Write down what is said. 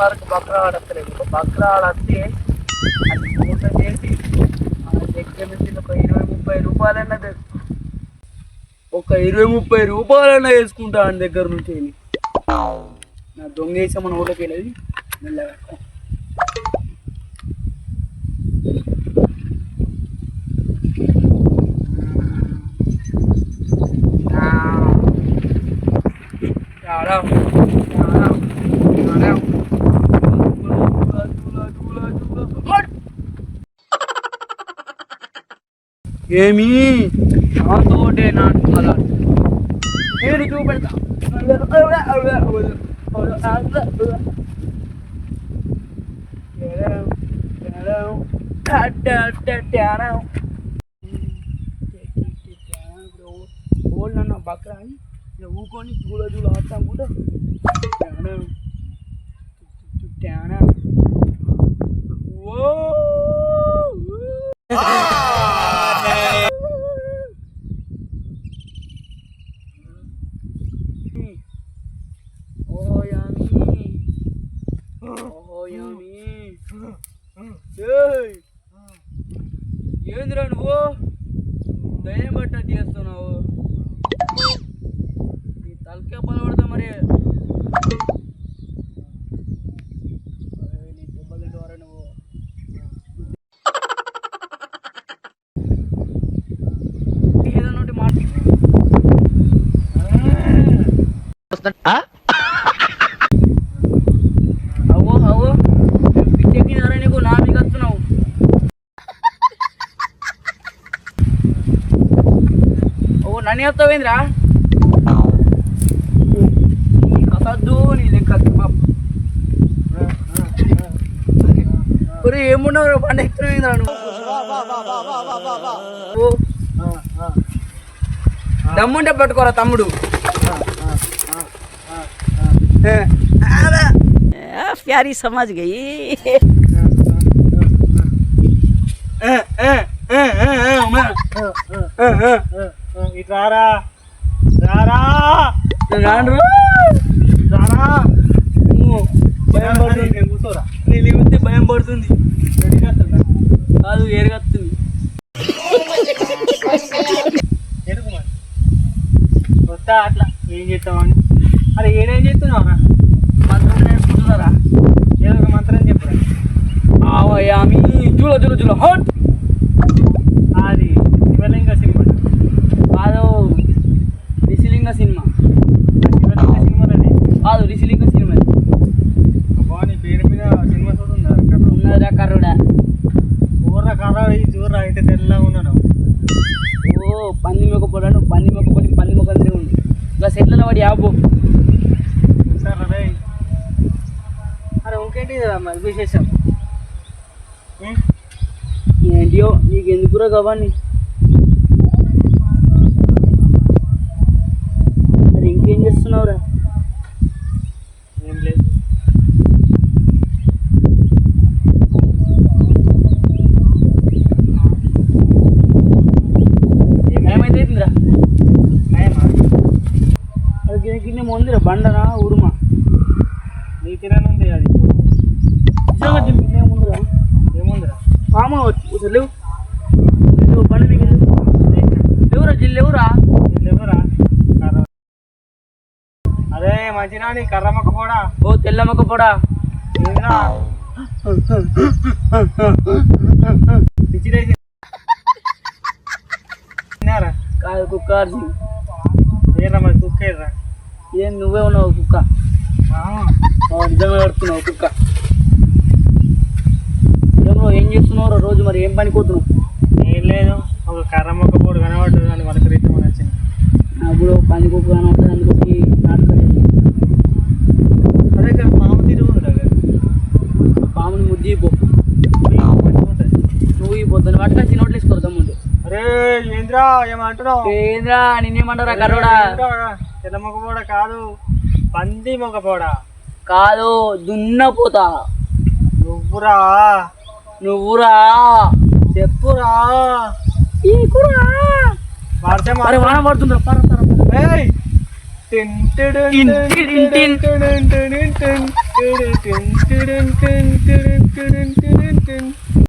వరకు బక్రా ఆడత్తలేదు. బక్రా ఆడత్తే అది మూట చేసి దగ్గర నుంచి ఒక 20-30 రూపాయలన్నది, ఒక 20-30 రూపాయలన్నా వేసుకుంటా ఆయన దగ్గర నుంచి. నా దొంగ వేసా మన ఊళ్ళకి వెళ్ళేది మెల్లగా. ఏమి నాతోటే నాటకాలు నేను చూపెడతా. ఓళ్ళన్న బక్రా అని ఊకొని జూల జూల ఆడతాం కూడా. ఓ ఏంద్రా నువ్వు దయ్యం బట్ట చేస్తున్నావు? నీ తలకే పడతా మరి. నీ దెబ్బలు ద్వారా నువ్వు ఏదన్నా మాట నన్ను చెప్తావేంద్రా? కసద్దు నీ లెక్క ఏమున్నావు పంట ఎక్కువేంద్రా నువ్వు? దమ్ముంటే పట్టుకోరా తమ్ముడు. प्यारी समझ गई. రారా రారా రాను రారా. భయం పడుతుంది, కూర్చోరా. నేను ఇస్తే భయం పడుతుంది. కాదు ఏరుగత్తుంది. ఎరుగు మరి వస్తా అట్లా ఏం చేస్తామని. అరే ఏడేం చేస్తున్నావురా? మంత్రం నేర్చుకుంటున్నారా? ఏదో ఒక మంత్రం చెప్పురా. ఆమె జూల జూల జూల హట్. అది శివలింగ సినిమా కాదు, రిషిలింగ సినిమా. శివలింగ సినిమాలని కాదు, రిషిలింగ సినిమా. నీ పేరు మీద సినిమా ఉన్నదా? కర్రుడా ఊర్ర కర్ర చూర్రా అయితే తెల్లగా ఉన్నాను. ఓ పంది మొక్క పొడాను, పంది మొక్క పొడి, పంది మొక్క అందరే ఉంది. ఇంకా సెట్ల వాడి ఆపు. సరే అరే ఇంకేంటి మరి విశేషం? ఏంటియో నీకు ఎందుకురా గవాన్ని? మరి ఇంకేం చేస్తున్నావురా? ఏం లేదు. ఏమైందిరా? అది గిన్నె ముందురా బండనా ఉరుమా? నీ తిరనుంది అది ముందురా. ఏముందిరా? పాము వచ్చి లేవు బండి నీకు లేవురా. జిల్లేవురా లేవురా. అదే మంచినా నీ కర్ర మొక్క పోడా. ఓ తెల్ల మొక్క పోడా. కాదు కుక్క. ఏరా మరి కుక్క ఏర్రా? ఏం నువ్వే ఉన్నావు కుక్క? నిజంగా కడుతున్నావు కుక్క. ఏం చేస్తున్నావు రోజు? మరి ఏం పని పోతున్నావు? ఏం లేదు, ఒక కర్ర మొక్క పోడు కనబడుతుంది అని మనకు రీతి వచ్చింది. నాకు కూడా పని కుక్క కనబడుతుంది, అందులోకి నాటకాలు. అదే ఇక్కడ పాము తిరుగుతుంది కదా, పాముని ముద్ది పో. నువ్వు పోతాను వాటికి చిన్నోట్లు వేసుకోరు తమ్ముడు. అరే ఏంద్రా ఏమంటున్నావు? ఏంద్రా నిన్నేమంటారా కర్రోడా? తెల్ల మొక్క పోడా కాదు, పంది మొక్క పోడా కాదు, దున్నపోతా. నువ్వురా నువ్వురా చెప్పురా. వాన పడుతుందా? టుడున్ టుడున్ టుడున్ టుడున్ టుడున్ టుడున్ టుడున్ టుడున్.